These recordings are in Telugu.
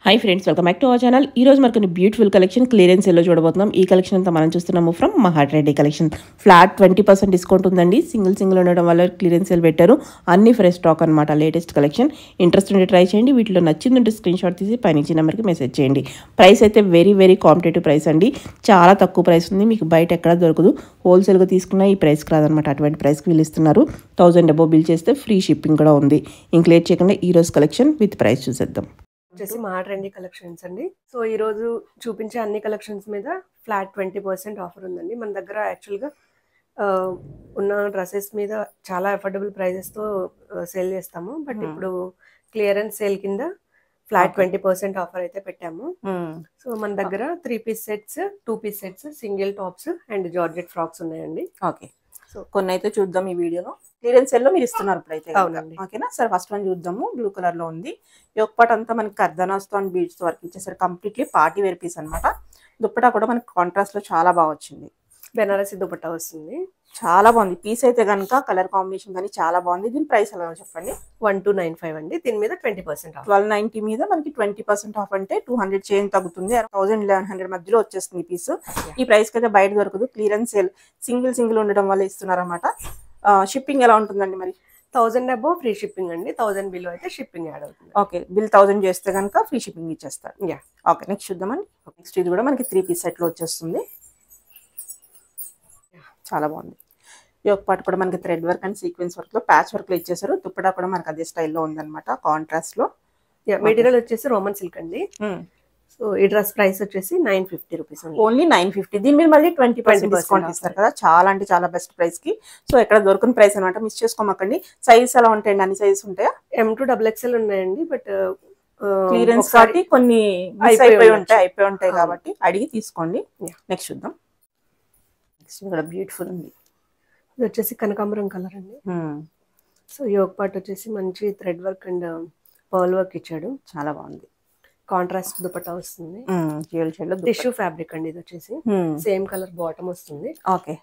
Hi friends, welcome back to our channel. ఈ రోజు మనకు బ్యూటిఫుల్ కలెక్షన్ క్లియరెన్స్ సేల్లో చూడబోతున్నాం. ఈ కలెక్షన్ అంతా మనం చూస్తున్నాము ఫ్రమ్ మహాట్ రెడ్డి కలెక్షన్. ఫ్లాట్ 20% డిస్కౌంట్ ఉందండి. సింగిల్ ఉండడం వల్ల క్లియరెన్స్ సేల్ పెట్టారు. అన్ని ఫ్రెష్ స్టాక్ అనమాట, లేటెస్ట్ కలెక్షన్. ఇంట్రెస్ట్ ఉంటే ట్రై చేయండి. వీటిలో నచ్చిందంటే స్క్రీన్ షాట్ తీసి పైన నెంబర్కి మెసేజ్ చేయండి. ప్రైస్ అయితే వెరీ కాంపిటేటివ్ ప్రైస్ అండి. చాలా తక్కువ ప్రైస్ ఉంది, మీకు బయట ఎక్కడ దొరకదు. హోల్సేల్గా తీసుకున్న ఈ ప్రైస్కి రాదనమాట. అటువంటి ప్రైస్కి వీళ్ళు ఇస్తున్నారు. 1000 అబోవ్ బిల్ చేస్తే ఫ్రీ షిప్పింగ్ కూడా ఉంది. ఇంక లేట్ చేయకుండా ఈ రోజు కలెక్షన్ విత్ ప్రైస్ చూసేద్దాం. వచ్చేసి మహాట్ రెడ్డి కలెక్షన్స్ అండి. సో ఈ రోజు చూపించే అన్ని కలెక్షన్స్ మీద ఫ్లాట్ 20% ఆఫర్ ఉందండి. మన దగ్గర యాక్చువల్గా ఉన్న డ్రెస్సెస్ మీద చాలా అఫోర్డబుల్ ప్రైజెస్తో సేల్ చేస్తాము. బట్ ఇప్పుడు క్లియరెన్స్ సేల్ కింద ఫ్లాట్ 20% ఆఫర్ అయితే పెట్టాము. సో మన దగ్గర 3 piece sets, 2 piece sets, single tops and georgette frocks ఉన్నాయండి. ఓకే, సో కొన్ని అయితే చూద్దాం ఈ వీడియోలో. క్లియరెన్స్ సెల్లో మీరు ఇస్తున్నారు ఇప్పుడైతే. అవునండి. ఓకేనా సార్, ఫస్ట్ వన్ చూద్దాము. బ్లూ కలర్ లో ఉంది. యోక్ పార్ట్ అంతా మనకి కర్దనాస్తో అండ్ బీడ్స్ వర్క్ ఇచ్చేసారు. కంప్లీట్లీ పార్టీ వేర్ పీస్ అనమాట. దుప్పటా కూడా మనకి కాంట్రాస్ట్ లో చాలా బాగా వచ్చింది. బెనారసి దుపట్టా వస్తుంది. చాలా బాగుంది పీస్ అయితే కనుక. కలర్ కాంబినేషన్ కానీ చాలా బాగుంది. దీని ప్రైస్ ఎలా చెప్పండి? 1295 అండి. దీని మీద 20% ఆఫ్. 1290 మీద మనకి 20% ఆఫ్ అంటే 200 చేంజ్ తగ్గుతుంది. 1000-1100 మధ్యలో వచ్చేస్తుంది పీస్. ఈ ప్రైస్ కి అయితే బయట దొరకదు. క్లియరెన్స్ సేల్ సింగిల్ ఉండడం వల్ల ఇస్తున్నారు అనమాట. షిప్పింగ్ ఎలా ఉంటుందండి మరి? 1000 అబోవ్ ఫ్రీ షిప్పింగ్ అండి. 1000 బిలో అయితే షిప్పింగ్ యాడ్ అవుతుంది. ఓకే, బిల్ 1000 చేస్తే కనుక ఫ్రీ షిప్పింగ్ ఇచ్చేస్తారు. యా, ఓకే, నెక్స్ట్ చూద్దామండి. నెక్స్ట్ ఇది కూడా మనకి 3 పీస్ సెట్ లో వచ్చేస్తుంది. చాలా బాగుంది. యోక్ పార్ట్ కూడా మనకి thread work and sequence work లో ప్యాచ్ వర్క్ లో ఇచ్చేసారు. దుప్పటా కూడా మనకి అదే స్టైల్లో ఉందన్నమాట, కాంట్రాస్ట్ లో. మెటీరియల్ వచ్చేసి రోమన్ సిల్క్ అండి. సో ఈ డ్రెస్ ప్రైస్ వచ్చేసి 950 రూపీస్. ఓన్లీ 950. దీని మీద మళ్ళీ 20% డిస్కౌంట్ ఇస్తారు కదా. చాలా అంటే చాలా బెస్ట్ ప్రైస్ కి. సో ఎక్కడ దొరకని ప్రైస్ అనమాట, మిస్ చేసుకోమాకండి. సైజ్ ఎలా ఉంటాయండి? అన్ని సైజెస్ ఉంటాయా? M to XXL ఉన్నాయండి. బట్ క్లియరెన్స్ కాబట్టి కొన్ని అయిపోయి ఉంటాయి కాబట్టి అడిగి తీసుకోండి. నెక్స్ట్ చూద్దాం. నెక్స్ట్ కూడా బ్యూటిఫుల్ ఉంది. ఇది వచ్చేసి కనకాంబరం కలర్ అండి. సో యోక్ పార్ట్ వచ్చేసి మంచి thread work and pearl work ఇచ్చాడు. చాలా బాగుంది. కాంట్రాస్ట్ దుపట్టా వస్తుంది. టిష్యూ ఫ్యాబ్రిక్ అండి. ఇది వచ్చేసి సేమ్ కలర్ బాటమ్ వస్తుంది. ఓకే,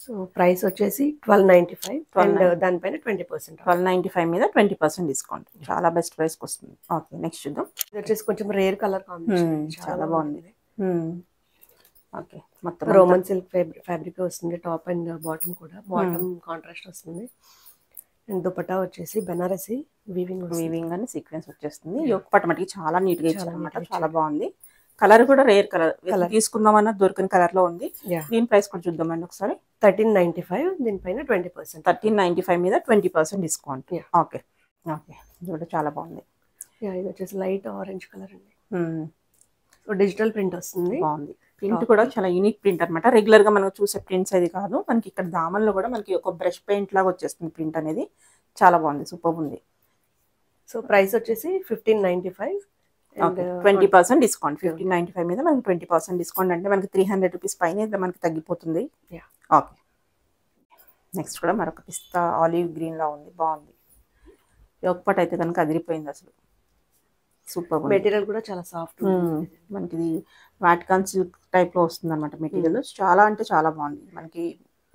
సో ప్రైస్ వచ్చేసి 1295 అండ్ దానిపైన 20%. 1295 మీద 20% డిస్కౌంట్. చాలా బెస్ట్ ప్రైస్ కి వస్తుంది. ఓకే, నెక్స్ట్ చూద్దాం. ఇది వచ్చేసి కొంచెం రేర్ కలర్ కాంబినేషన్. చాలా బాగుంది. ఓకే, మొత్తం రోమన్ సిల్క్ ఫ్యాబ్రిక్ వస్తుంది. టాప్ అండ్ బాటమ్ కూడా. బాటమ్ కాంట్రాస్ట్ వస్తుంది. అండ్ దుపట్టా వచ్చేసి బెనారసి వీవింగ్ అని సీక్వెన్స్ వచ్చేస్తుంది. యోక్ పార్ట్ మటుకి చాలా నీట్ గా ఇచ్చారన్నమాట. చాలా బాగుంది. కలర్ కూడా రేర్ కలర్. తీసుకుందామన్నా దొరికిన కలర్ లో ఉంది. దీని ప్రైస్ కూడా చూద్దామండి ఒకసారి. 1395. దీనిపైన 20%. 1395 మీద 20% డిస్కౌంట్. ఓకే ఓకే, ఇది కూడా చాలా బాగుంది. ఇది వచ్చేసి లైట్ ఆరెంజ్ కలర్ అండి. సో డిజిటల్ ప్రింట్ వస్తుంది. బాగుంది. ప్రింట్ కూడా చాలా యూనిక్ ప్రింట్ అనమాట. రెగ్యులర్ గా మనం చూసే ప్రింట్స్ అది కాదు. మనకి ఇక్కడ దామన్లో కూడా మనకి ఒక బ్రష్ పెయింట్ లాగా వచ్చేస్తుంది ప్రింట్ అనేది. చాలా బాగుంది, సూపర్ ఉంది. సో ప్రైస్ వచ్చేసి 1595 అండ్ 20% డిస్కౌంట్. 1595 మీద మనకి 20% డిస్కౌంట్ అంటే మనకి 300 రూపీస్ పైన మనకి తగ్గిపోతుంది. ఓకే, నెక్స్ట్ కూడా మరొక పిస్తా ఆలివ్ గ్రీన్ లా ఉంది. బాగుంది. యోక్ పార్ట్ అయితే కనుక అదిరిపోయింది అసలు. సూపర్. మెటీరియల్ కూడా చాలా సాఫ్ట్. మనకి ఇది వాటికాన్ సిల్క్ టైప్ లో వస్తుంది అనమాట మెటీరియల్. చాలా అంటే చాలా బాగుంది. మనకి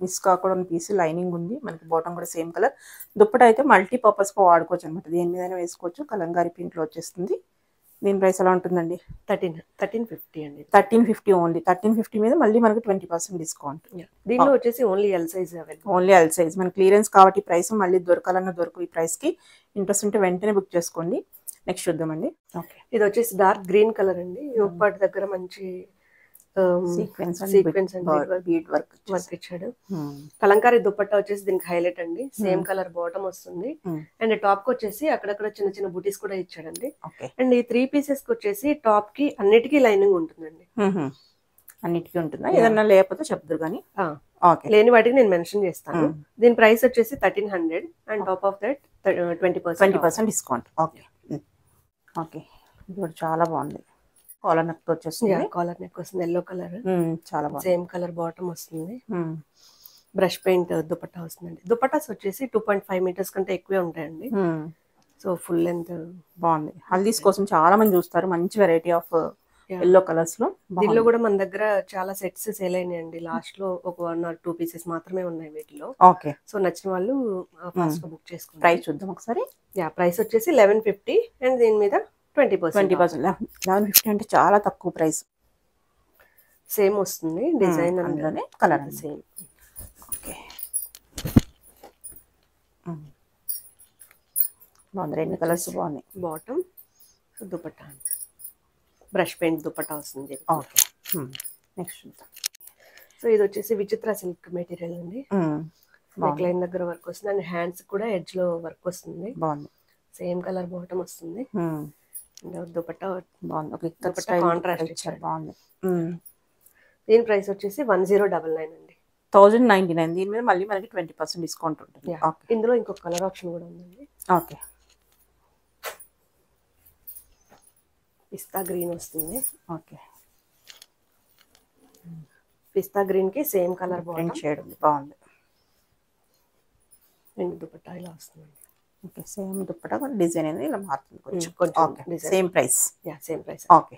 మిస్ కాకుండా పీస్ లైనింగ్ ఉంది. మనకి బాటమ్ కూడా సేమ్ కలర్. దుప్పట అయితే మల్టీపర్పస్ గా వాడుకోవచ్చు అనమాట. దేని మీద వేసుకోవచ్చు. కలంకారీ ప్రింట్ లో వచ్చేస్తుంది. దీని ప్రైస్ ఎలా ఉంటుందండి? 1350 అండి. 1350 ఓన్లీ. 1350 మీద మళ్ళీ మనకి 20% డిస్కౌంట్. దీనిలో వచ్చేసి only L size available. Only L size. మన క్లియరెన్స్ కాబట్టి ప్రైస్ మళ్ళీ దొరకాలన్నా దొరకవు ఈ ప్రైస్ కి. ఇంట్రెస్ట్ ఉంటే వెంటనే బుక్ చేసుకోండి. నెక్స్ట్ చూద్దామండి. ఓకే, ఇది వచ్చేసి డార్క్ గ్రీన్ కలర్ అండి. యోక్ పార్ట్ దగ్గర మంచి సీక్వెన్స్ అండ్ బీడ్ వర్క్ ఇచ్చాడు. కలంకారీ దుపట్టా వచ్చేసి దీనికి హైలైట్ అండి. సేమ్ కలర్ బాటమ్ వస్తుంది. అండ్ టాప్ కి వచ్చేసి అక్కడక్కడ చిన్న బూటీస్ కూడా ఇచ్చాడండి. అండ్ ఈ 3 పీసెస్ కి వచ్చేసి టాప్ కి అన్నిటికీ లైనింగ్ ఉంటుందండి. అన్నిటికీ ఉంటుందా? ఏదన్నా లేకపోతే చెప్తారు కానీ. లేని వాటికి నేను మెన్షన్ చేస్తాను. దీని ప్రైస్ వచ్చేసి 1300 and top of that 20% discount. Okay okay, ఇది కూడా చాలా బాగుంది. కాలర్ నెక్ వచ్చేస్తుంది. కాలర్ నెక్ వస్తుంది. Yellow colour. చాలా బాగుంది. సేమ్ కలర్ బాటమ్ వస్తుంది. బ్రష్ పెయింట్ దుపట్టా వస్తుందండి. దుపట్టాస్ వచ్చేసి 2.5 మీటర్స్ కంటే ఎక్కువే ఉంటాయండి. సో ఫుల్ లెంత్ బాగుంది. హల్దీస్ కోసం చాలా మంది చూస్తారు. మంచి వెరైటీ ఆఫ్ ఎల్లో కలర్స్ లో. దీనిలో కూడా మన దగ్గర చాలా సెట్స్ సేల్ అయినాయండి. లాస్ట్ లో ఒక 1 or 2 పీసెస్ మాత్రమే ఉన్నాయి వీటిలో. ఓకే, సో నచ్చిన వాళ్ళు ఫాస్ట్ గా బుక్ చేసుకోండి. ప్రైస్ చూద్దాం ఒకసారి. ప్రైస్ వచ్చేసి 1150 అండ్ దీని మీద 20%. 20%. 1150 అంటే చాలా తక్కువ ప్రైస్. సేమ్ వస్తుంది డిజైన్ అందులోనే కలర్ సేమ్. ఓకే బాగుంది, 2 కలర్స్ బాగున్నాయి. Bottom dupatta brush paint dupatta వస్తుంది. ఓకే నెక్స్ట్ చూద్దాం. సో ఇది వచ్చేసి విచిత్ర సిల్క్ మెటీరియల్ అండి. నెక్ లైన్ దగ్గర వర్క్ వస్తుంది అండ్ హ్యాండ్స్ కూడా ఎడ్జ్ లో వర్క్ వస్తుంది. బాగుంది. సేమ్ కలర్ బాటమ్ వస్తుంది. దుపట్టా బాగుంది. ఒక దుపట్టా కాంట్రాస్ట్ ఇచ్చారు. బాగుంది. దీని ప్రైస్ వచ్చేసి 1099 అండి. 1099. దీని మీద మళ్ళీ మనకి 20% డిస్కౌంట్ ఉంటుంది. ఇందులో ఇంకొక కలర్ ఆప్షన్ కూడా ఉందండి. ఓకే పిస్తా గ్రీన్ వస్తుంది. ఓకే పిస్తా గ్రీన్ కి సేమ్ కలర్ బాటమ్ షేడ్ ఉంది. బాగుంది. అండ్ దుపట్టా ఇలా వస్తుంది. ఓకే సేమ్ దుపట్టా కూడా డిజైన్ అనేది ఇలా మారుతుంది కొంచెం. కొంచెం same price. Same price. Okay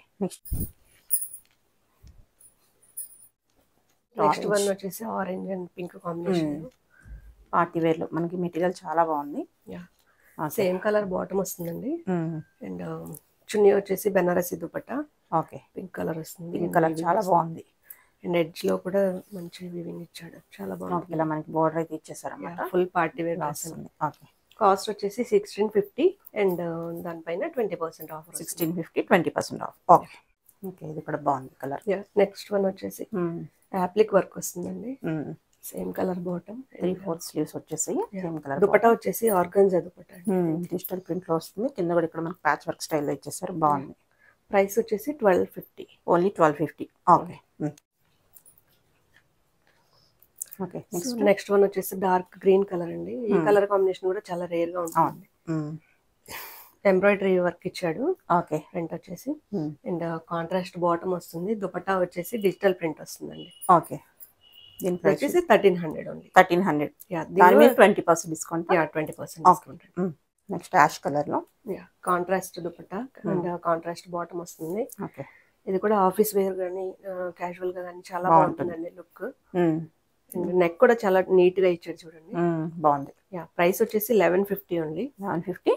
next one వచ్చేసి orange and pink combination. Party wear లో మనకి మెటీరియల్ చాలా బాగుంది. సేమ్ కలర్ బాటమ్ వస్తుందండి. అండ్ చున్నీ వచ్చేసి Banarasi dupatta. Okay pink colour వస్తుంది. పింక్ కలర్ చాలా బాగుంది. అండ్ ఎడ్జ్ లో కూడా మంచి వీవింగ్ ఇచ్చాడు. చాలా బాగుంది. ఇలా మనకి బోర్డర్ అయితే ఇచ్చేసారు అన్నమాట. ఫుల్ పార్టీ వేర్ వస్తుంది. ఓకే కాస్ట్ వచ్చేసి 1650 అండ్ దానిపైన 20% ఆఫర్. 1650 20% ఆఫ్. ఓకే ఓకే ఇది కూడా బాగుంది కలర్. నెక్స్ట్ వన్ వచ్చేసి యాప్లిక్ వర్క్ వస్తుందండి. సేమ్ కలర్ బాటమ్ 3/4 స్లీవ్స్ వచ్చేసి సేమ్ కలర్. దుపట్టా వచ్చేసి ఆర్గన్జా దుపట్టా డిజిటల్ ప్రింట్ లో వస్తుంది. కింద కూడా ఇక్కడ మనకి ప్యాచ్ వర్క్ స్టైల్ లో ఇచ్చేసారు. బాగుంది. ప్రైస్ వచ్చేసి 1250. Only 1250. Okay okay next one వచ్చేసి డార్క్ గ్రీన్ కలర్ అండి. ఈ కలర్ కాంబినేషన్ కూడా చాలా రేర్ గా ఉంటుంది. ఎంబ్రాయిడరీ వర్క్ ఇచ్చాడు. ఓకే ప్రింట్ వచ్చేసి అండ్ కాంట్రాస్ట్ బాటమ్ వస్తుంది. దుపట్టా వచ్చేసి డిజిటల్ ప్రింట్ వస్తుందండి. ఓకే దీని ప్రైస్ వచ్చేసి 1300 ఓన్లీ. 1300. దాని మీద 20% discount. 20% discount. Next ash colour లో contrast dupatta and contrast bottom వస్తుంది. ఓకే ఇది కూడా ఆఫీస్ వేర్ గానీ క్యాజువల్ గా కానీ చాలా బాగుంటుందండి లుక్. నెక్ కూడా చాలా నీట్ గా ఇచ్చాడు చూడండి. బాగుంది. ప్రైస్ వచ్చేసి 1150 ఓన్లీ. 1150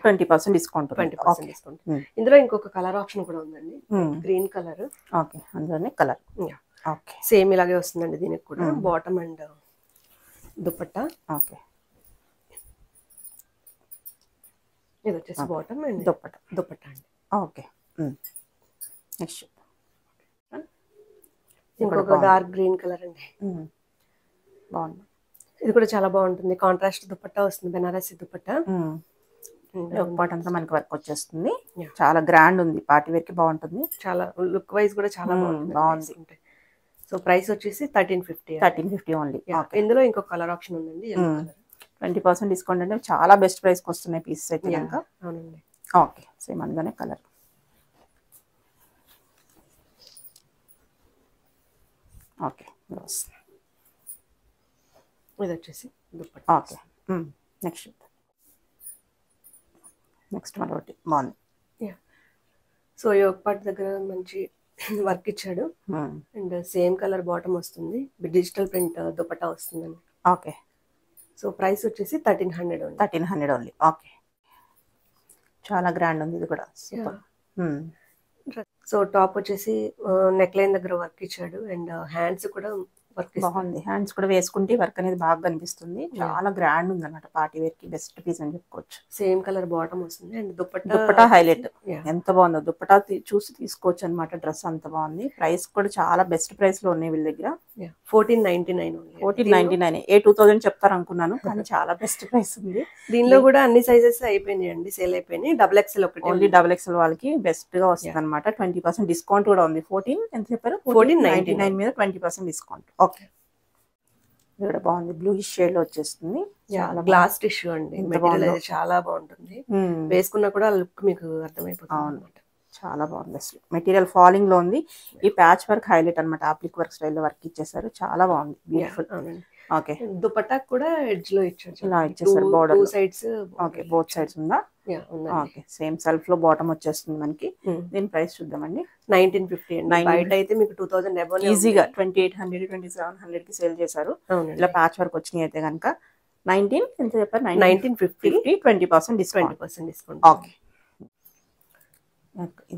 20% డిస్కౌంట్. 20% డిస్కౌంట్. ఇందులో ఇంకొక కలర్ ఆప్షన్ కూడా ఉందండి. Green colour. ఓకే అందులోనే కలర్. ఓకే సేమ్ ఇలాగే వస్తుందండి దీనికి కూడా బాటమ్ అండ్ దుపట్టా. ఓకే ఇది వచ్చేసి బాటమ్ అండ్ దుపట్టా అండి. ఓకే నెక్స్ట్ ఇంకొక డార్క్ గ్రీన్ కలర్ అండి. బాగుంది. ఇది కూడా చాలా బాగుంటుంది. కాంట్రాస్ట్ దుపట్టా వస్తుంది. బెనారసి దుపట్టా. పార్ట్ అంతా మనకి వర్క్ వచ్చేస్తుంది. చాలా గ్రాండ్ ఉంది. పార్టీ వేర్ కి బాగుంటుంది. చాలా లుక్ వైజ్ కూడా చాలా బాగుంది. సో ప్రైస్ వచ్చేసి 1350 ఓన్లీ. ఇందులో ఇంకొక కలర్ ఆప్షన్ ఉందండి. 20% డిస్కౌంట్ అంటే చాలా బెస్ట్ ప్రైస్ కి వస్తున్నాయి పీసెస్ అయితే కనుక. అవునండి. ఓకే సేమ్ అందులోనే కలర్. ఓకే ఇది వచ్చేసి దుపట్టా. ఓకే నెక్స్ట్ మరొకటి బాగుంది. సో యోగ్ పార్ట్ దగ్గర మంచి వర్క్ ఇచ్చాడు అండ్ సేమ్ కలర్ బాటమ్ వస్తుంది. డిజిటల్ ప్రింట్ దుపట్టా వస్తుందండి. ఓకే సో ప్రైస్ వచ్చేసి 1300 ఓన్లీ. ఓకే చాలా గ్రాండ్ ఉంది ఇది కూడా. సో టాప్ వచ్చేసి నెక్ లైన్ దగ్గర వర్క్ ఇచ్చాడు అండ్ హ్యాండ్స్ కూడా వర్క్ బాగుంది. హ్యాండ్స్ కూడా వేసుకుంటే వర్క్ అనేది బాగా కనిపిస్తుంది. చాలా గ్రాండ్ ఉంది అన్నమాట. పార్టీ వేర్ కి బెస్ట్ పీస్ అని చెప్పుకోవచ్చు. సేమ్ కలర్ బాటమ్ వస్తుంది అండ్ దుపట్టా హైలైట్. ఎంత బాగుందో దుపట్టా చూసి తీసుకోవచ్చు అనమాట. డ్రెస్ అంత బాగుంది. ప్రైస్ కూడా చాలా బెస్ట్ ప్రైస్ లో ఉన్నాయి వీళ్ళ దగ్గర. 1499. ఏ 2000 చెప్తారు అనుకున్నాను కానీ చాలా బెస్ట్ ప్రైస్ ఉంది. దీనిలో కూడా అన్ని సైజెస్ అయిపోయినాయి అండి. సేల్ అయిపోయినాయి. XXL ఒకటి ఓన్లీ XXL వాళ్ళకి బెస్ట్ గా వస్తుంది అనమాట. 20% డిస్కౌంట్ కూడా ఉంది. 14 ఎంత చెప్పారు? 1499 మీద 20% డిస్కౌంట్. ఓకే ఇది కూడా బాగుంది. బ్లూ షేడ్ లో వచ్చేస్తుంది. గ్లాస్ టిష్యూ అండి. మెటీరియల్ అయితే చాలా బాగుంటుంది. వేసుకున్నా కూడా లుక్ మీకు అర్థమైపోతుంది అన్నమాట. చాలా బాగుంది. అసలు మెటీరియల్ ఫాలింగ్ లో ఉంది. ఈ ప్యాచ్ వర్క్ హైలైట్ అనమాట. ఆప్లిక్ వర్క్ స్టైల్ లో వర్క్ ఇచ్చేసారు. చాలా బాగుంది. బ్యూటిఫుల్. ఓకే దుపట్టా కూడా ఎడ్జ్ లో ఇచ్చారు. ఇలా ఇచ్చేసారు. Border sides. Okay both sides ఉందా? ఓకే సేమ్ సెల్ఫ్ లో బాటమ్ వచ్చేస్తుంది మనకి. దీని ప్రైస్ చూద్దామండి. 1950 అండి. బయట అయితే మీకు 2000 అబౌవ్ ఈజీగా 2800 2700 కి సేల్ చేశారు. ఇలా ప్యాచ్ వర్క్ వచ్చినాయి అయితే కనుక 19 ఎంత చెప్పారు? 1950 20% డిస్కౌంట్. డిస్కౌంట్. ఓకే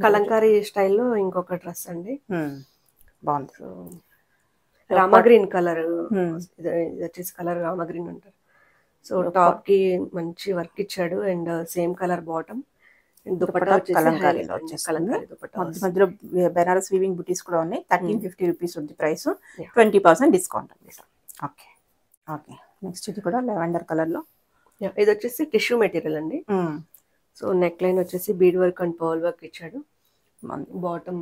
కలంకారీ స్టైల్లో ఇంకొక డ్రెస్ అండి. బాగుంది. సో రామా గ్రీన్ కలర్, ఇది వచ్చేసి కలర్ రామా గ్రీన్ అంటారు. సో టాప్ కి మంచి వర్క్ ఇచ్చాడు and same colour bottom. Dupatta వచ్చేసి కలంకారీలో వచ్చేస్తుంది. మధ్య మధ్యలో బెనారస్ వీవింగ్ బుటీస్ కూడా ఉన్నాయి. 1350 రూపీస్ ఉంది ప్రైస్. 20% డిస్కౌంట్ అండి. Okay okay. నెక్స్ట్ ఇది కూడా లెవెండర్ కలర్ లో. ఇది వచ్చేసి టిష్యూ మెటీరియల్ అండి. సో నెక్ లైన్ వచ్చేసి bead work and pearl work ఇచ్చాడు. బాటమ్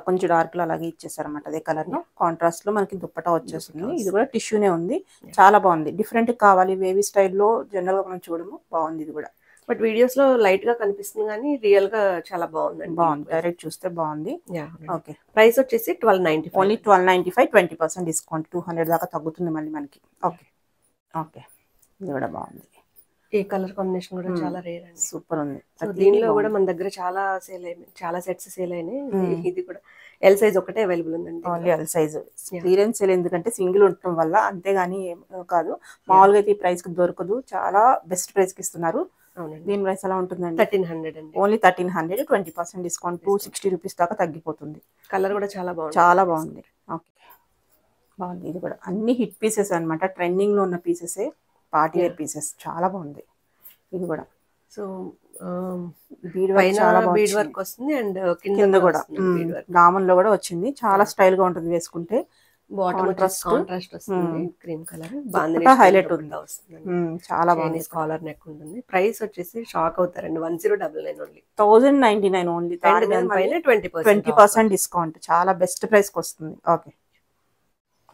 కొంచెం డార్క్ లో అలాగే ఇచ్చేసారు అనమాట. అదే కలర్ లో కాంట్రాస్ట్ లో మనకి దుప్పటా వచ్చేస్తుంది. ఇది కూడా టిష్యూనే ఉంది. చాలా బాగుంది. డిఫరెంట్ కావాలి వేవీ స్టైల్లో జనరల్ గా మనం చూడము. బాగుంది ఇది కూడా. బట్ వీడియోస్ లో లైట్ గా కనిపిస్తుంది కానీ రియల్ గా చాలా బాగుందండి. బాగుంది. డైరెక్ట్ చూస్తే బాగుంది. ఓకే. ప్రైస్ వచ్చేసి 1295. ఓన్లీ 1295. 20% డిస్కౌంట్. 200 దాకా తగ్గుతుంది మళ్ళీ మనకి. Okay okay. ఇది కూడా బాగుంది. ఈ కలర్ కాంబినేషన్ కూడా చాలా రేర్ అండి. సూపర్ ఉంది. దీనిలో కూడా మన దగ్గర చాలా సేల్ అయినాయి, చాలా సెట్స్ సేల్ అయినాయి. ఇది కూడా ఎల్ సైజ్ ఒకటే అవైలబుల్ ఉందండి. Only L size. Clearance sale ఎందుకంటే సింగిల్ ఉండటం వల్ల, అంతేగాని కాదు. మామూలుగా అయితే ఈ ప్రైస్ కి దొరకదు. చాలా బెస్ట్ ప్రైస్ కి ఇస్తున్నారు. దీని ప్రైస్ ఎలా ఉంటుందండి? 1300 అండి. ఓన్లీ 1300. 20% డిస్కౌంట్. 260 రూపీస్ దాకా తగ్గిపోతుంది. కలర్ కూడా చాలా బాగుంది. చాలా బాగుంది. ఓకే బాగుంది. ఇది కూడా అన్ని హిట్ పీసెస్ అనమాట. ట్రెండింగ్ లో ఉన్న పీసెసే. Party wear pieces. చాలా బాగుంది ఇది కూడా. సో బీడ్ వర్క్ వస్తుంది అండ్ కింద కూడా దామన్ లో కూడా వచ్చింది. చాలా స్టైల్ గా ఉంటుంది వేసుకుంటే. కాంట్రాస్ట్ వస్తుంది. క్రీమ్ కలర్ హైలైట్ ఉంది. చాలా బాగుంది. కాలర్ నెక్ ఉంటుంది. ప్రైస్ వచ్చేసి షాక్ అవుతారండి. 1099 ఓన్లీ. 1099 ఓన్లీ. 20% డిస్కౌంట్. చాలా బెస్ట్ ప్రైస్ కి వస్తుంది. Okay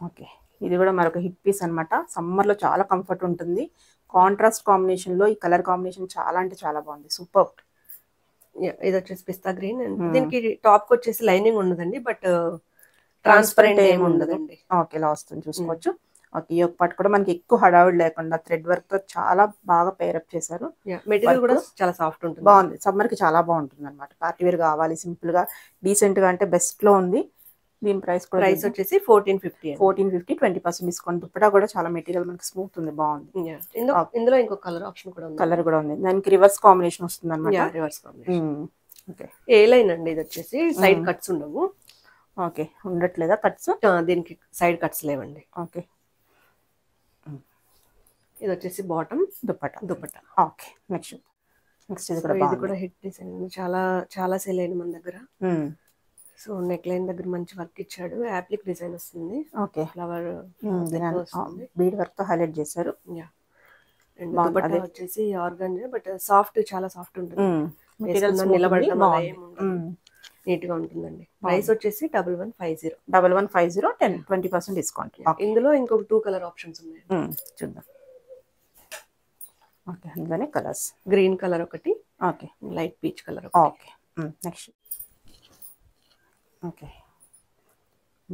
okay. ఇది కూడా మరొక హిట్ పీస్ అనమాట. సమ్మర్ లో చాలా కంఫర్ట్ ఉంటుంది. కాంట్రాస్ట్ కాంబినేషన్ లో ఈ కలర్ కాంబినేషన్ చాలా అంటే చాలా బాగుంది. సూపర్. ఇది వచ్చేసి పిస్తా గ్రీన్. దీనికి టాప్ కి వచ్చేసి లైనింగ్ ఉండదండి, బట్ ట్రాన్స్పరెంట్ ఏమి ఉండదండి. ఓకే ఇలా వస్తుంది చూసుకోవచ్చు. ఓకే. ఈ ఒక పార్ట్ కూడా మనకి ఎక్కువ హడావిడి లేకుండా థ్రెడ్ వర్క్ తో చాలా బాగా పేరప్ చేశారు. మెటీరియల్ కూడా చాలా సాఫ్ట్ ఉంటుంది. బాగుంది. సమ్మర్ కి చాలా బాగుంటుంది అనమాట. పార్టీ వేర్ కావాలి సింపుల్ గా డీసెంట్ గా అంటే బెస్ట్ లో ఉంది. దీని ప్రైస్ వచ్చేసి 1450. 1450. 20% డిస్కౌంట్. దుప్పటా కూడా చాలా మెటీరియల్ మనకి స్మూత్ ఉంది. బాగుంది. ఇందులో ఇంకో కలర్ ఆప్షన్ కూడా ఉంది. కలర్ కూడా ఉంది. దానికి రివర్స్ కాంబినేషన్ వస్తుంది అనమాట. Reverse combination. ఓకే. ఏ లైన్ అండి ఇది వచ్చేసి. సైడ్ కట్స్ ఉండవు. ఓకే. ఉండట్లేదా కట్స్? దీనికి సైడ్ కట్స్ లేవండి. ఓకే. ఇది వచ్చేసి బాటమ్ దుపట్టా. ఓకే. నెక్స్ట్ ఇది కూడా హిట్ డిజైన్. చాలా చాలా సేల్ అయింది మన దగ్గర. సో నెక్ లైన్ దగ్గర మంచి వర్క్ ఇచ్చాడు. యాప్లిక్ డిజైన్ వస్తుంది. ఓకే. ఫ్లవర్ బీడ్ వర్క్ తో హైలైట్ చేశారు. అండ్ దుపట్టా వచ్చేసి ఆర్గాంజా, బట్ సాఫ్ట్, చాలా సాఫ్ట్ ఉంటుంది. నిలబడడం నీట్ గా ఉంటుందండి. ప్రైస్ వచ్చేసి 1150. 20% డిస్కౌంట్. ఇందులో ఇంకొక 2 కలర్ ఆప్షన్స్ ఉన్నాయి. చూద్దాం. ఓకే. అందులోనే కలర్స్. గ్రీన్ కలర్ ఒకటి. Okay. Light peach colour. Okay. Next. Okay.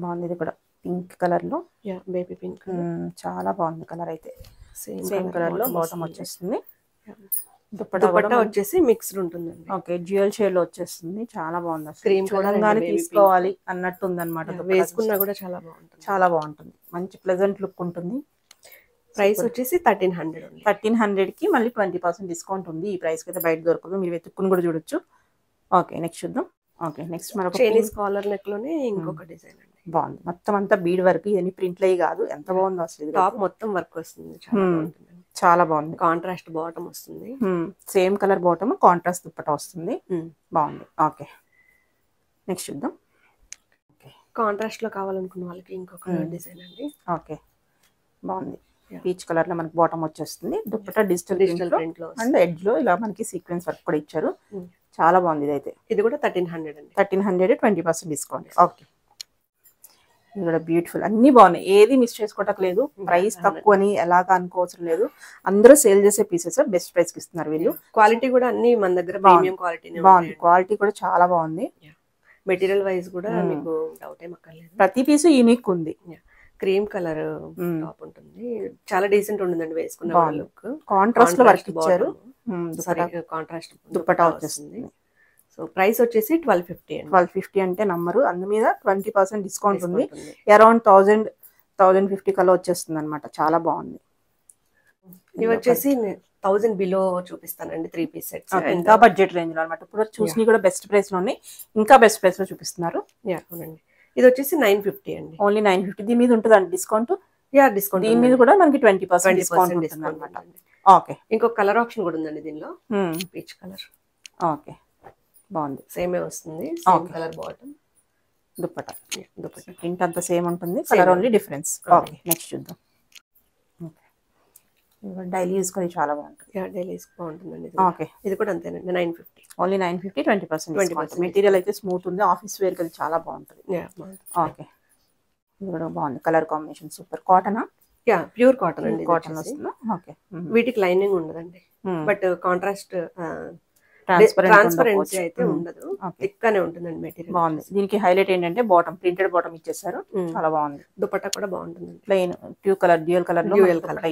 బాగుంది. ఇది కూడా పింక్ కలర్ లో. Baby pink. చాలా బాగుంది కలర్ అయితే. సేమ్ కలర్ లో బాటమ్ వచ్చేస్తుంది. దుపట్టా వచ్చేసి మిక్స్డ్ ఉంటుందండి. ఓకే. డ్యూయల్ షేడ్ లో వచ్చేస్తుంది. చాలా బాగుంది. క్రీమ్ చూడంగానే తీసుకోవాలి అన్నట్టు ఉంది అనమాట. వేసుకున్నా కూడా చాలా బాగుంటుంది. చాలా బాగుంటుంది. మంచి ప్లెజెంట్ లుక్ ఉంటుంది. ప్రైస్ వచ్చేసి 1300. 1300 కి మళ్ళీ 20% డిస్కౌంట్ ఉంది. ఈ ప్రైస్ కి అయితే బయట దొరకదు. మీరు వెతుక్కుని కూడా చూడొచ్చు. ఓకే. నెక్స్ట్ చూద్దాం. ఓకే. నెక్స్ట్ మరొక చైనీస్ కాలర్ నెక్ లోనే ఇంకొక డిజైన్ అండి. బాగుంది. మొత్తం అంతా బీడ్ వర్క్. ఇవన్నీ ప్రింట్లు అయ్యి కాదు. ఎంత బాగుందో అసలు. టాప్ మొత్తం వర్క్ వస్తుంది. చాలా బాగుంది. కాంట్రాస్ట్ బాటమ్ వస్తుంది. Same colour bottom, contrast dupatta వస్తుంది. బాగుంది. ఓకే. నెక్స్ట్ చూద్దాం. కాంట్రాస్ట్ లో కావాలనుకున్న వాళ్ళకి ఇంకొక డిజైన్ అండి. ఓకే. బాగుంది. పీచ్ కలర్ లో మనకి బాటమ్ వచ్చేస్తుంది. దుప్పటా డిజిటల్ ప్రింట్ లో అండ్ ఎడ్జ్ లో ఇలా మనకి సీక్వెన్స్ వర్క్ కూడా ఇచ్చారు. చాలా బాగుంది. ఇదైతే ఇది కూడా 1300 అండి. 1300. 20% డిస్కౌంట్. ఓకే. ఇది కూడా బ్యూటిఫుల్. అన్ని బాగున్నాయి. ఏది మిస్ చేసుకోవట్లేదు. ప్రైస్ తక్కువ అని ఎలాగా అనుకోవసం లేదు. అందరూ సేల్ చేసే పీసెస్ బెస్ట్ ప్రైస్ కి ఇస్తున్నారు వీళ్ళు. క్వాలిటీ కూడా అన్ని మన దగ్గర ప్రీమియం క్వాలిటీ బాగుంది. క్వాలిటీ కూడా చాలా బాగుంది. మెటీరియల్ వైజ్ కూడా మీకు డౌట్ ఏం అక్కర్లేదు. ప్రతి పీసు యూనిక్ ఉంది. క్రీమ్ కలర్ టాప్ ఉంటుంది. చాలా డీసెంట్ ఉంటుందండి వేసుకున్న లుక్. కాంట్రాస్ట్ లో వర్క్ ఇచ్చారు. కాంట్రాస్ట్ దుపట్టా వచ్చేస్తుంది. సో ప్రైస్ వచ్చేసి 1250 అండి. 1250 అంటే నంబరు. అందు మీద 20% డిస్కౌంట్ ఉంది. అరౌండ్ 1000-1050 కల్లా వచ్చేస్తుంది అనమాట. చాలా బాగుంది. ఇవి వచ్చేసి 1000 బిలో చూపిస్తానండి 3 పీస్ సెట్స్. ఇంకా బడ్జెట్ రేంజ్ లో అనమాట. ఇప్పుడు చూసి కూడా బెస్ట్ ప్రైస్ లో ఉన్నాయి, ఇంకా బెస్ట్ ప్రైస్ లో చూపిస్తున్నారు. అవునండి. ఇది వచ్చేసి 950 అండి. ఓన్లీ 950. దీని మీద ఉంటుందండి డిస్కౌంట్? డిస్కౌంట్. దీని మీద కూడా మనకి 20% డిస్కౌంట్ ఉంటుంది అనమాట. ఓకే. ఇంకో కలర్ ఆప్షన్ కూడా ఉందండి దీనిలో, పీచ్ కలర్. ఓకే, బాగుంది. సేమే వస్తుంది, same colour bottom. Dupatta print అంతా సేమ్ ఉంటుంది, colour only difference. Okay, next చూద్దాం. డైలీ యూస్ కొని చాలా బాగుంటుంది. డైలీ యూస్ బాగుంటుందండి. ఓకే, ఇది కూడా అంతేనండి 950. ఓన్లీ 950, 20%. మెటీరియల్ అయితే స్మూత్ ఉంది, ఆఫీస్ వేర్ కి చాలా బాగుంటుంది. ఓకే, ఇది కూడా బాగుంది, కలర్ కాంబినేషన్ సూపర్. కాటనా? ప్యూర్ కాటన్ అండి. కాటన్ వస్తుందా? ఓకే. వీటికి లైనింగ్ ఉండదండి, బట్ కాంట్రాస్ట్ ట్రాన్స్పరెన్సీ అయితే ఉండదు, థిక్గానే ఉంటుందండి మెటీరియల్. బాగుంది. దీనికి హైలైట్ ఏంటంటే బాటమ్, ప్రింటెడ్ బాటమ్ ఇచ్చేసారు, చాలా బాగుంది. దుపట్టా కూడా బాగుంటుంది, ప్లెయిన్ డ్యూయల్ కలర్ లో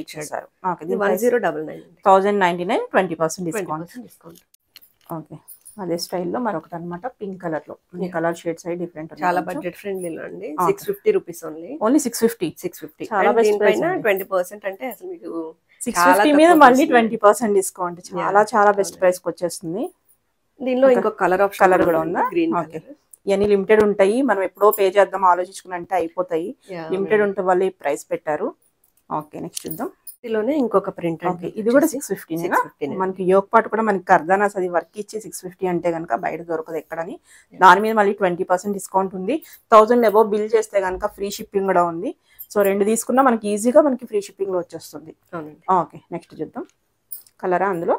ఇచ్చేసారు. 1099. 1099, 20% డిస్కౌంట్. ఓకే, అదే స్టైల్లో మరొకటి అనమాట, పింక్ కలర్ లో. కలర్ షేడ్స్ అయి డిఫరెంట్, చాలా బడ్జెట్ ఫ్రెండ్లీలో అండి. 650 రూపీస్ ఓన్లీ. 650. చాలా బెస్ట్ ప్రైస్. 20% అంటే అసలు మీకు 650 మీద మళ్ళీ 20% డిస్కౌంట్, చాలా బెస్ట్ ప్రైస్ కి వచ్చేస్తుంది. దీనిలో ఇంకొక కలర్ కూడా ఉందా? గ్రీన్. ఇవన్నీ లిమిటెడ్ ఉంటాయి, మనం ఎప్పుడో పే చేద్దాం ఆలోచించుకున్నంటే అయిపోతాయి. లిమిటెడ్ ఉంటే వాళ్ళు ప్రైస్ పెట్టారు. ఓకే, నెక్స్ట్ చూద్దాం. దీనిలోనే ఇంకొక ప్రింట్. ఓకే, ఇది కూడా 650. మనకి యోగ్ పార్ట్ కూడా మనకి కర్దానాస్ అది వర్క్ ఇచ్చి 650 అంటే కనుక బయట దొరకదు ఎక్కడని. దాని మీద మళ్ళీ 20% డిస్కౌంట్ ఉంది. 1000 అబోవ్ బిల్ చేస్తే కనుక ఫ్రీ షిప్పింగ్ కూడా ఉంది. సో 2 తీసుకున్నా మనకి ఈజీగా మనకి ఫ్రీ షిప్పింగ్ లో వచ్చేస్తుంది. ఓకే, నెక్స్ట్ చూద్దాం. కలరా? అందులో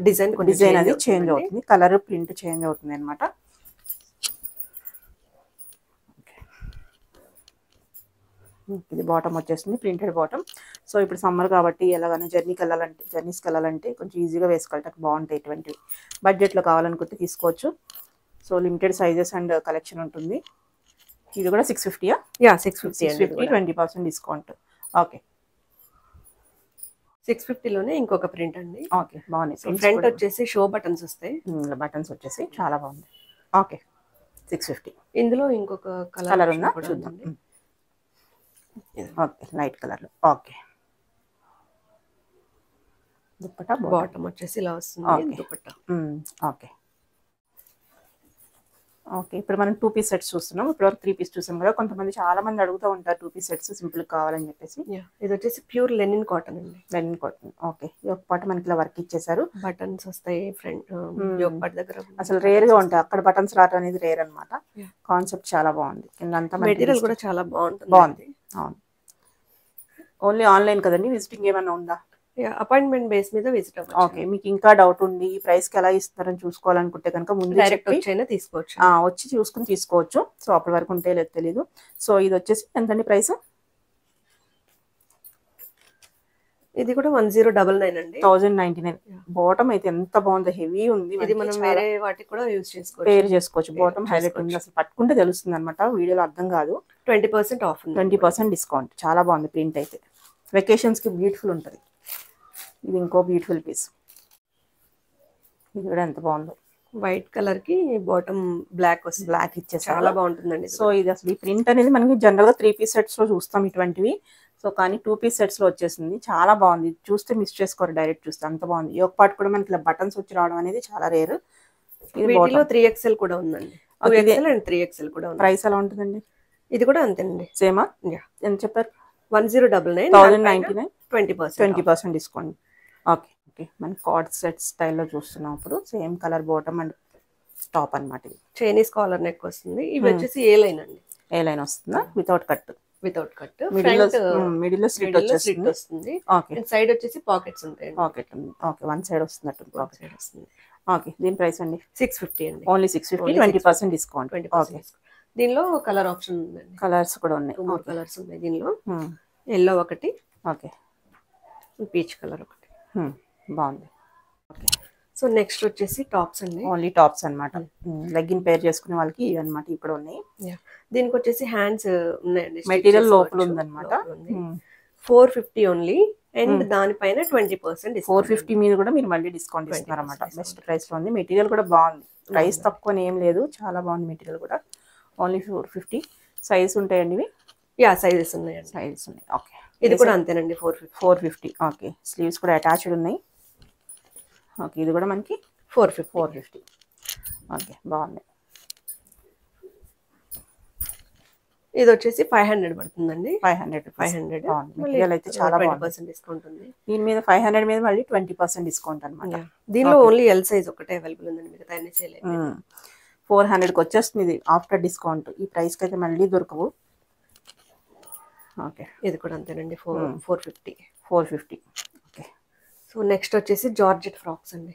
డిజైన్ అది చేంజ్ అవుతుంది, కలర్ ప్రింట్ చేంజ్ అవుతుంది అనమాట. ఇది బాటమ్ వచ్చేస్తుంది, ప్రింటెడ్ బాటమ్. సో ఇప్పుడు సమ్మర్ కాబట్టి ఎలాగైనా జర్నీస్కి వెళ్ళాలంటే కొంచెం ఈజీగా వేసుకోవడానికి బాగుంటాయి. ఇటువంటివి బడ్జెట్లో కావాలనుకుంటే తీసుకోవచ్చు. So limited sizes and collection ఉంటుంది. ఇది కూడా 650. 650, 20% డిస్కౌంట్. ఓకే, 650లోనే ఇంకొక ప్రింట్ అండి. ఓకే, బాగుంది. ఫ్రంట్ వచ్చేసి షో బటన్స్ వస్తాయి, బటన్స్ వచ్చేసి చాలా బాగుంది. ఓకే, 650. ఇందులో ఇంకొక కలర్ ఉందా? చూద్దాం. ఓకే, లైట్ కలర్ లో. ఓకే, దుప్పట్టా బాటమ్ వచ్చేసి ఇలా వస్తుంది, దుప్పట్టా. Okay, okay. ఇప్పుడు మనం 2 పీస్ సెట్స్ చూస్తున్నాం. ఇప్పుడు 3 పీస్ చూసాం కదా. కొంతమంది చాలా మంది అడుగుతూ ఉంటారు 2 పీస్ సెట్స్ సింపుల్ కావాలని చెప్పేసి. ఇది వచ్చేసి ప్యూర్ లెనిన్ కాటన్ అండి. Linen cotton. ఓకే, ఈ ఒక పాట మనకి ఇలా వర్క్ ఇచ్చేసారు, బటన్స్ వస్తాయి ఫ్రంట్ దగ్గర. అసలు రేర్ గా ఉంటాయి అక్కడ బటన్స్ రావడం అనేది రేర్ అనమాట. కాన్సెప్ట్ చాలా బాగుంది. కిందంతా మెటీరియల్ కూడా చాలా బాగుంది. అవును. ఓన్లీ ఆన్లైన్ కదండి, విజిటింగ్ ఏమైనా ఉందా? అపాయింట్మెంట్ బేస్ మీద విజిట్ అవ్వచ్చు. ఓకే, మీకు ఇంకా డౌట్ ఉంది ఈ ప్రైస్ కి ఎలా ఇస్తారని చూసుకోవాలనుకుంటే కనుక ముందు డైరెక్ట్ వచ్చైనా తీసుకోవచ్చు, వచ్చి చూసుకుని తీసుకోవచ్చు. సో అప్పటి వరకు ఉంటే లేదు తెలీదు. సో ఇది వచ్చేసి ఎంతండి ప్రైస్? ఇది కూడా 1099 అండి. 1099. బాటమ్ అయితే ఎంత బాగుందో, హెవీ ఉంది. ఇది మనం వేరే వాటికి కూడా యూజ్ చేసుకోవచ్చు, పేర్ చేసుకోవచ్చు. బాటమ్ హైలైట్ ఉంది, అసలు పట్టుకుంటే తెలుస్తుంది అనమాట, వీడియోలో అర్థం కాదు. 20% ఆఫ్, 20% డిస్కౌంట్. చాలా బాగుంది ప్రింట్ అయితే, వెకేషన్స్ కి బ్యూటిఫుల్ ఉంటుంది. ఇది ఇంకో బ్యూటిఫుల్ పీస్. ఇది కూడా ఎంత బాగుందో, వైట్ కలర్ కి బాటమ్ బ్లాక్ వస్తుంది, బ్లాక్ ఇచ్చేసి చాలా బాగుంటుందండి. సో ఇది అసలు ఈ ప్రింట్ అనేది మనకి జనరల్ గా 3 పీస్ సెట్స్ లో చూస్తాం ఇటువంటివి. సో కానీ 2 పీస్ సెట్స్ లో వచ్చేసింది, చాలా బాగుంది. చూస్తే మిస్ చేసుకోరు, డైరెక్ట్ చూస్తే అంత బాగుంది. ఈ ఒక పార్ట్ కూడా మనకి ఇలా బటన్స్ వచ్చి రావడం అనేది చాలా రేర్. వీటిలో 3XL కూడా ఉందండి, 2XL అండ్ 3XL కూడా ఉంది. ప్రైస్ ఎలా ఉంటుందండి? ఇది కూడా అంతేనండి, సేమా? ఎంత చెప్పారు? 1099, 1099, 20% డిస్కౌంట్. Okay, okay. మన కార్డ్ సెట్ స్టైల్లో చూస్తున్నాం. ఇప్పుడు same colour bottom and top అనమాట. ఇది చైనీస్ కాలర్ నెక్ వస్తుంది. ఇవి వచ్చేసి ఏ లైన్ అండి, ఏ లైన్ వస్తుందా? వితౌట్ కట్, మిడిల్ లో స్లిట్ వస్తుంది. ఓకే, సైడ్ వచ్చేసి పాకెట్స్ ఉంటాయి. పాకెట్ ఉంది. ఓకే, వన్ సైడ్ వస్తున్నట్టు పాకెట్ వస్తుంది. ఓకే, దీని ప్రైస్ అండి 650 అండి. Only 650, 20% discount. ఓకే, దీనిలో కలర్ ఆప్షన్ ఉందండి, కలర్స్ కూడా ఉన్నాయి. 2 కలర్స్ ఉన్నాయి దీనిలో. ఎల్లో ఒకటి, ఓకే, పీచ్ కలర్ ఒకటి. బాగుంది. ఓకే, సో నెక్స్ట్ వచ్చేసి టాప్స్ అండి. ఓన్లీ టాప్స్ అనమాట. లెగ్గిన్ పేర్ చేసుకునే వాళ్ళకి ఇవి అనమాట ఇప్పుడు ఉన్నాయి. దీనికి వచ్చేసి హ్యాండ్స్ ఉన్నాయండి, మెటీరియల్ లోపల ఉందన్నమాట. 450 ఓన్లీ, అండ్ దానిపైన 20%. 450 మీద కూడా మీరు మళ్ళీ డిస్కౌంట్ ఇస్తున్నారు అనమాట. బెస్ట్ ప్రైస్ లో ఉంది. మెటీరియల్ కూడా బాగుంది, ప్రైస్ తక్కువ ఏం లేదు, చాలా బాగుంది మెటీరియల్ కూడా. ఓన్లీ 450. సైజ్ ఉంటాయండి ఇవి? సైజెస్ ఉన్నాయండి, సైజెస్ ఉన్నాయి. ఓకే, ఇది కూడా అంతేనండి 450. 450. ఓకే, స్లీవ్స్ కూడా అటాచ్డ్ ఉన్నాయి. ఓకే, ఇది కూడా మనకి 450. ఓకే, బాగుంది. ఇది వచ్చేసి 500 పడుతుందండి. 500. మెటీరియల్ అయితే చాలా బాగుంది. 20% డిస్కౌంట్ ఉంది దీని మీద. 500 మీద మళ్ళీ 20% డిస్కౌంట్ అనమాట. దీనిలో ఓన్లీ ఎల్ సైజ్ ఒకటే అవైలబుల్ ఉందండి, మిగతా అన్ని సేల్ అయిపోయింది. 400కి వచ్చేస్తుంది ఇది ఆఫ్టర్ డిస్కౌంట్. ఈ ప్రైస్కి అయితే మళ్ళీ దొరకవు. ఓకే, ఇది కూడా అంతేనండి 450. ఓకే. సో నెక్స్ట్ వచ్చేసి జార్జెట్ ఫ్రాక్స్ అండి.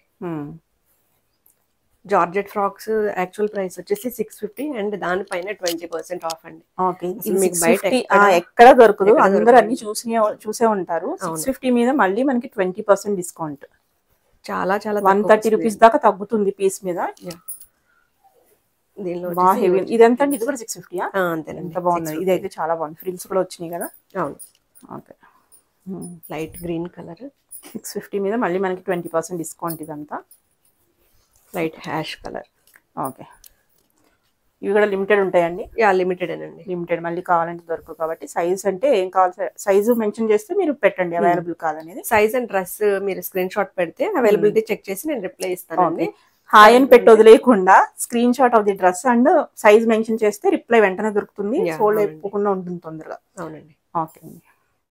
జార్జెట్ ఫ్రాక్స్ యాక్చువల్ ప్రైస్ వచ్చేసి 650 అండ్ దానిపైన 20% ఆఫ్ అండి. ఓకే, మీకు బయట ఎక్కడ దొరకదు. అందరూ అన్ని చూసే ఉంటారు. 650 మీద మళ్ళీ మనకి 20% డిస్కౌంట్. చాలా 130 రూపీస్ దాకా తగ్గుతుంది పీస్ మీద. దీనిలో హెవీ. ఇదంతా ఇది కూడా 650. అంతేనండి. ఎంత బాగుంది. ఇదైతే చాలా బాగుంది. ఫ్రిల్స్ కూడా వచ్చినాయి కదా. అవును. Okay, light green colour. 650 మీద మళ్ళీ మనకి 20% డిస్కౌంట్. ఇదంతా లైట్ హ్యాష్ కలర్. ఓకే, ఇవి కూడా లిమిటెడ్ ఉంటాయండి. లిమిటెడ్ అండి. లిమిటెడ్, మళ్ళీ కావాలంటే దొరకవు కాబట్టి. సైజ్ అంటే ఏం కావాలి, సైజు మెన్షన్ చేస్తే మీరు పెట్టండి అవైలబుల్ కాదనేది. సైజ్ అండ్ డ్రెస్ మీరు స్క్రీన్ షాట్ పెడితే అవైలబిలిటీ చెక్ చేసి నేను రిప్లై ఇస్తానండి. హాయ్ అని పెట్టి వదిలేయకుండా screen shot of the dress and size mention చేస్తే రిప్లై వెంటనే దొరుకుతుంది. సోల్డ్ అయిపోకుండా ఉంటుంది తొందరగా. అవునండి. ఓకే అండి.